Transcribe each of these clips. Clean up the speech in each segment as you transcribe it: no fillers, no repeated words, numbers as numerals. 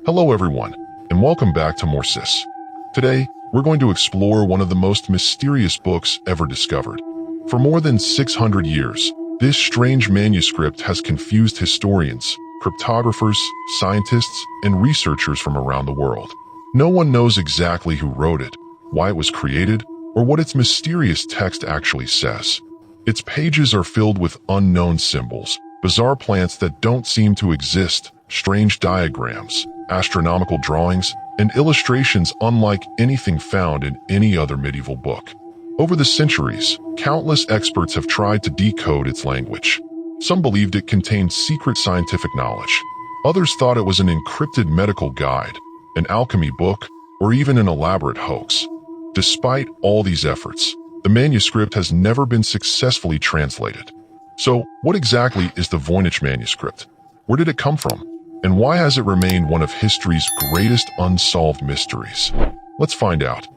Hello everyone, and welcome back to Morsis. Today, we're going to explore one of the most mysterious books ever discovered. For more than 600 years, this strange manuscript has confused historians, cryptographers, scientists, and researchers from around the world. No one knows exactly who wrote it, why it was created, or what its mysterious text actually says. Its pages are filled with unknown symbols, bizarre plants that don't seem to exist, strange diagrams, astronomical drawings, and illustrations unlike anything found in any other medieval book. Over the centuries, countless experts have tried to decode its language. Some believed it contained secret scientific knowledge. Others thought it was an encrypted medical guide, an alchemy book, or even an elaborate hoax. Despite all these efforts, the manuscript has never been successfully translated. So, what exactly is the Voynich Manuscript? Where did it come from? And why has it remained one of history's greatest unsolved mysteries? Let's find out.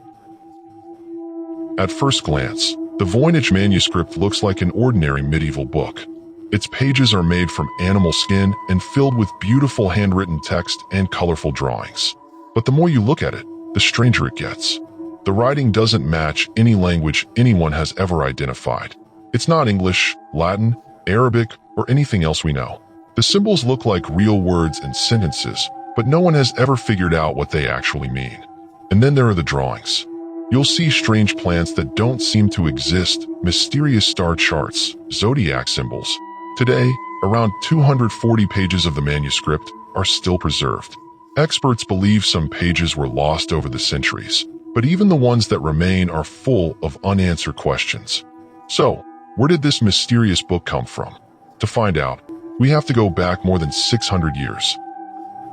At first glance, the Voynich Manuscript looks like an ordinary medieval book. Its pages are made from animal skin and filled with beautiful handwritten text and colorful drawings. But the more you look at it, the stranger it gets. The writing doesn't match any language anyone has ever identified. It's not English, Latin, Arabic, or anything else we know. The symbols look like real words and sentences, but no one has ever figured out what they actually mean. And then there are the drawings. You'll see strange plants that don't seem to exist, mysterious star charts, zodiac symbols. Today, around 240 pages of the manuscript are still preserved. Experts believe some pages were lost over the centuries, but even the ones that remain are full of unanswered questions. So, where did this mysterious book come from? To find out, we have to go back more than 600 years.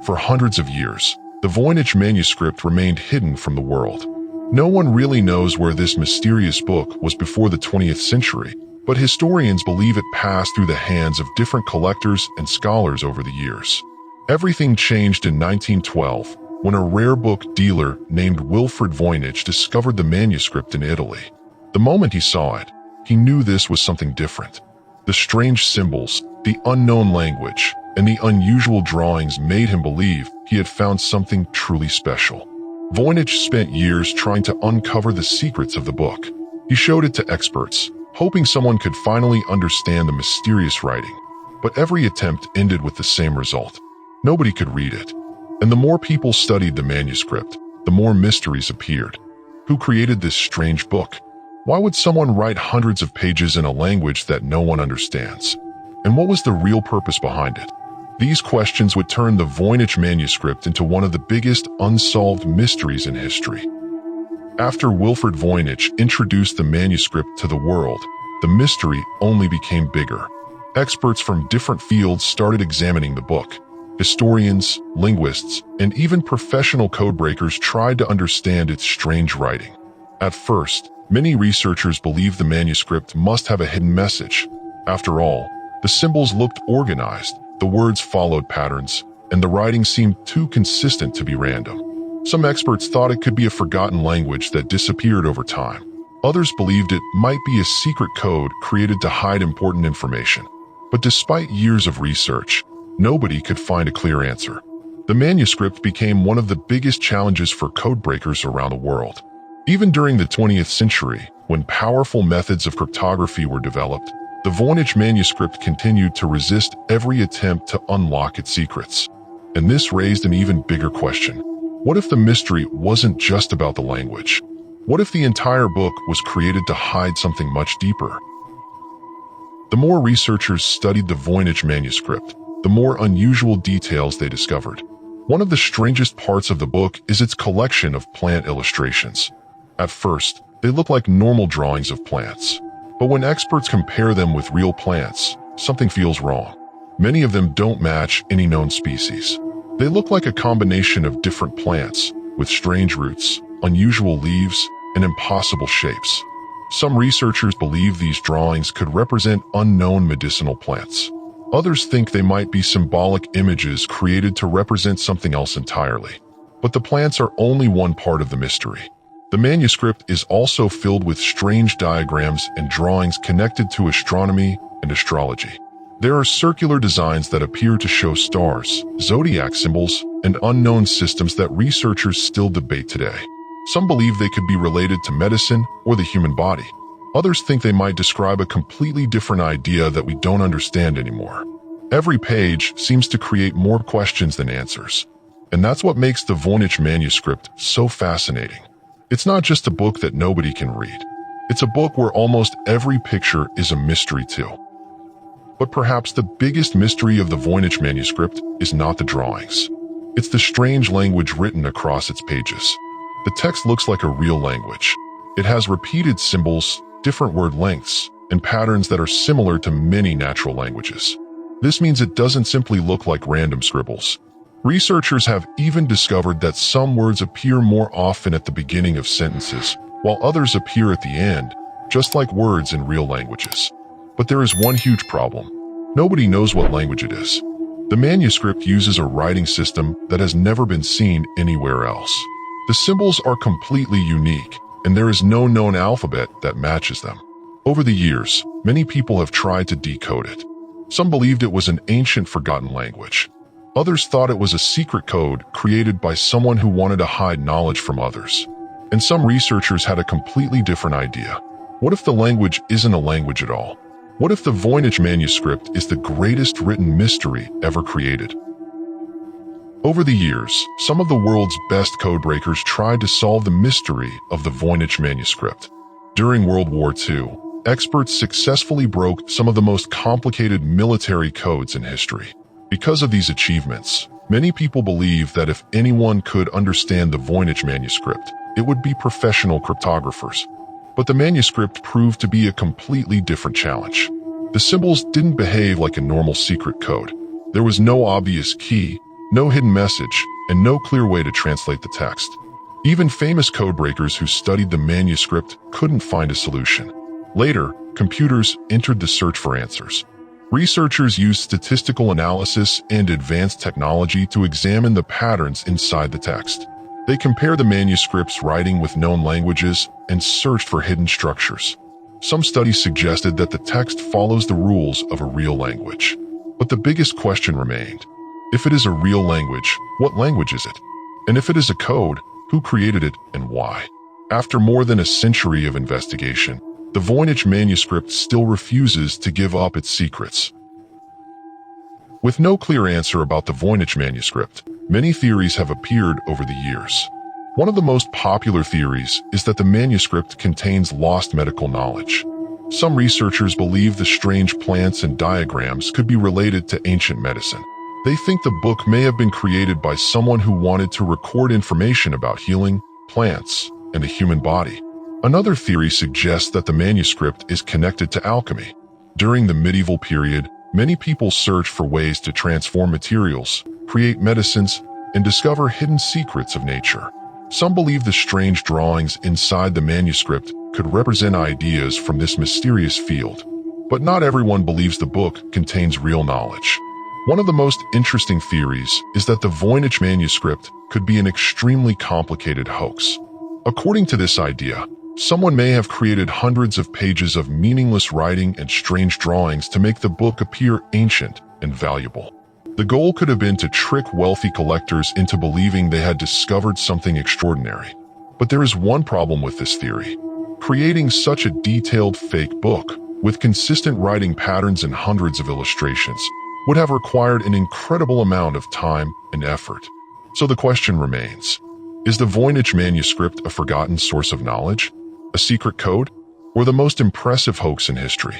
For hundreds of years, the Voynich Manuscript remained hidden from the world. No one really knows where this mysterious book was before the 20th century, but historians believe it passed through the hands of different collectors and scholars over the years. Everything changed in 1912, when a rare book dealer named Wilfrid Voynich discovered the manuscript in Italy. The moment he saw it, he knew this was something different. The strange symbols, the unknown language, and the unusual drawings made him believe he had found something truly special. Voynich spent years trying to uncover the secrets of the book. He showed it to experts, hoping someone could finally understand the mysterious writing. But every attempt ended with the same result. Nobody could read it. And the more people studied the manuscript, the more mysteries appeared. Who created this strange book? Why would someone write hundreds of pages in a language that no one understands? And what was the real purpose behind it? These questions would turn the Voynich Manuscript into one of the biggest unsolved mysteries in history. After Wilfrid Voynich introduced the manuscript to the world, the mystery only became bigger. Experts from different fields started examining the book. Historians, linguists, and even professional codebreakers tried to understand its strange writing. At first, many researchers believed the manuscript must have a hidden message. After all, the symbols looked organized, the words followed patterns, and the writing seemed too consistent to be random. Some experts thought it could be a forgotten language that disappeared over time. Others believed it might be a secret code created to hide important information. But despite years of research, nobody could find a clear answer. The manuscript became one of the biggest challenges for codebreakers around the world. Even during the 20th century, when powerful methods of cryptography were developed, the Voynich Manuscript continued to resist every attempt to unlock its secrets. And this raised an even bigger question. What if the mystery wasn't just about the language? What if the entire book was created to hide something much deeper? The more researchers studied the Voynich Manuscript, the more unusual details they discovered. One of the strangest parts of the book is its collection of plant illustrations. At first, they look like normal drawings of plants. But when experts compare them with real plants, something feels wrong. Many of them don't match any known species. They look like a combination of different plants, with strange roots, unusual leaves, and impossible shapes. Some researchers believe these drawings could represent unknown medicinal plants. Others think they might be symbolic images created to represent something else entirely. But the plants are only one part of the mystery. The manuscript is also filled with strange diagrams and drawings connected to astronomy and astrology. There are circular designs that appear to show stars, zodiac symbols, and unknown systems that researchers still debate today. Some believe they could be related to medicine or the human body. Others think they might describe a completely different idea that we don't understand anymore. Every page seems to create more questions than answers. And that's what makes the Voynich Manuscript so fascinating. It's not just a book that nobody can read. It's a book where almost every picture is a mystery too. But perhaps the biggest mystery of the Voynich Manuscript is not the drawings. It's the strange language written across its pages. The text looks like a real language. It has repeated symbols, different word lengths, and patterns that are similar to many natural languages. This means it doesn't simply look like random scribbles. Researchers have even discovered that some words appear more often at the beginning of sentences, while others appear at the end, just like words in real languages. But there is one huge problem. Nobody knows what language it is. The manuscript uses a writing system that has never been seen anywhere else. The symbols are completely unique, and there is no known alphabet that matches them. Over the years, many people have tried to decode it. Some believed it was an ancient forgotten language. Others thought it was a secret code created by someone who wanted to hide knowledge from others. And some researchers had a completely different idea. What if the language isn't a language at all? What if the Voynich Manuscript is the greatest written mystery ever created? Over the years, some of the world's best codebreakers tried to solve the mystery of the Voynich Manuscript. During World War II, experts successfully broke some of the most complicated military codes in history. Because of these achievements, many people believe that if anyone could understand the Voynich Manuscript, it would be professional cryptographers. But the manuscript proved to be a completely different challenge. The symbols didn't behave like a normal secret code. There was no obvious key, no hidden message, and no clear way to translate the text. Even famous codebreakers who studied the manuscript couldn't find a solution. Later, computers entered the search for answers. Researchers used statistical analysis and advanced technology to examine the patterns inside the text. They compared the manuscript's writing with known languages and searched for hidden structures. Some studies suggested that the text follows the rules of a real language. But the biggest question remained. If it is a real language, what language is it? And if it is a code, who created it and why? After more than a century of investigation, the Voynich Manuscript still refuses to give up its secrets. With no clear answer about the Voynich Manuscript, many theories have appeared over the years. One of the most popular theories is that the manuscript contains lost medical knowledge. Some researchers believe the strange plants and diagrams could be related to ancient medicine. They think the book may have been created by someone who wanted to record information about healing, plants, and the human body. Another theory suggests that the manuscript is connected to alchemy. During the medieval period, many people searched for ways to transform materials, create medicines, and discover hidden secrets of nature. Some believe the strange drawings inside the manuscript could represent ideas from this mysterious field. But not everyone believes the book contains real knowledge. One of the most interesting theories is that the Voynich Manuscript could be an extremely complicated hoax. According to this idea, someone may have created hundreds of pages of meaningless writing and strange drawings to make the book appear ancient and valuable. The goal could have been to trick wealthy collectors into believing they had discovered something extraordinary. But there is one problem with this theory. Creating such a detailed fake book, with consistent writing patterns and hundreds of illustrations, would have required an incredible amount of time and effort. So the question remains, is the Voynich Manuscript a forgotten source of knowledge, a secret code, or the most impressive hoax in history?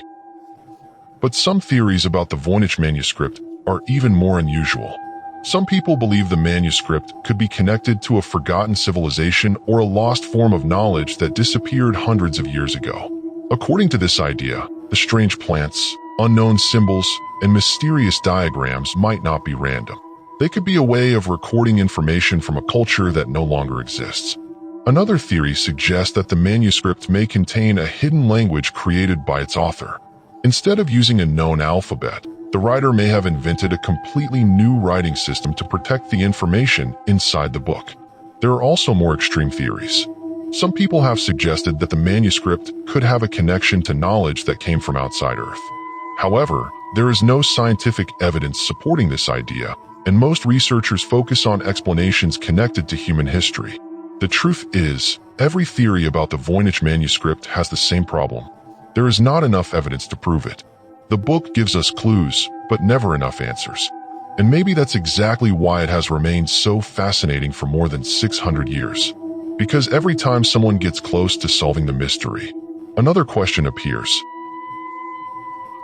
But some theories about the Voynich Manuscript are even more unusual. Some people believe the manuscript could be connected to a forgotten civilization or a lost form of knowledge that disappeared hundreds of years ago. According to this idea, the strange plants, unknown symbols, and mysterious diagrams might not be random. They could be a way of recording information from a culture that no longer exists. Another theory suggests that the manuscript may contain a hidden language created by its author. Instead of using a known alphabet, the writer may have invented a completely new writing system to protect the information inside the book. There are also more extreme theories. Some people have suggested that the manuscript could have a connection to knowledge that came from outside Earth. However, there is no scientific evidence supporting this idea, and most researchers focus on explanations connected to human history. The truth is, every theory about the Voynich Manuscript has the same problem. There is not enough evidence to prove it. The book gives us clues, but never enough answers. And maybe that's exactly why it has remained so fascinating for more than 600 years. Because every time someone gets close to solving the mystery, another question appears.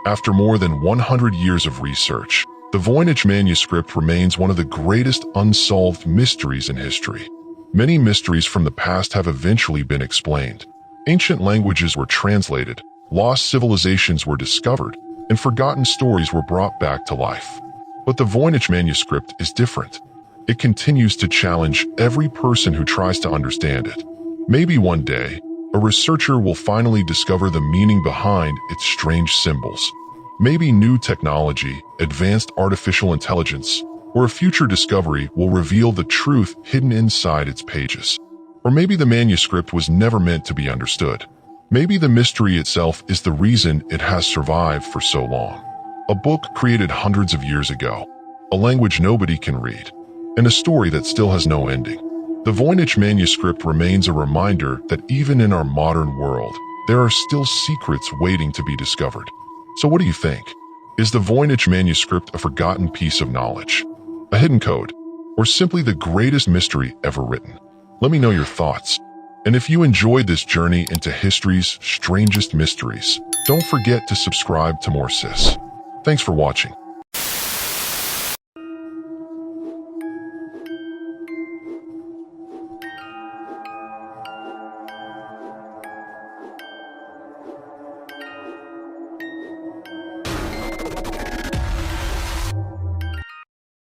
After more than 100 years of research, the Voynich Manuscript remains one of the greatest unsolved mysteries in history. Many mysteries from the past have eventually been explained. Ancient languages were translated, lost civilizations were discovered, and forgotten stories were brought back to life. But the Voynich Manuscript is different. It continues to challenge every person who tries to understand it. Maybe one day, a researcher will finally discover the meaning behind its strange symbols. Maybe new technology, advanced artificial intelligence, or a future discovery will reveal the truth hidden inside its pages. Or maybe the manuscript was never meant to be understood. Maybe the mystery itself is the reason it has survived for so long. A book created hundreds of years ago, a language nobody can read, and a story that still has no ending. The Voynich Manuscript remains a reminder that even in our modern world, there are still secrets waiting to be discovered. So what do you think? Is the Voynich Manuscript a forgotten piece of knowledge, a hidden code, or simply the greatest mystery ever written? Let me know your thoughts. And if you enjoyed this journey into history's strangest mysteries, don't forget to subscribe to More Sis. Thanks for watching.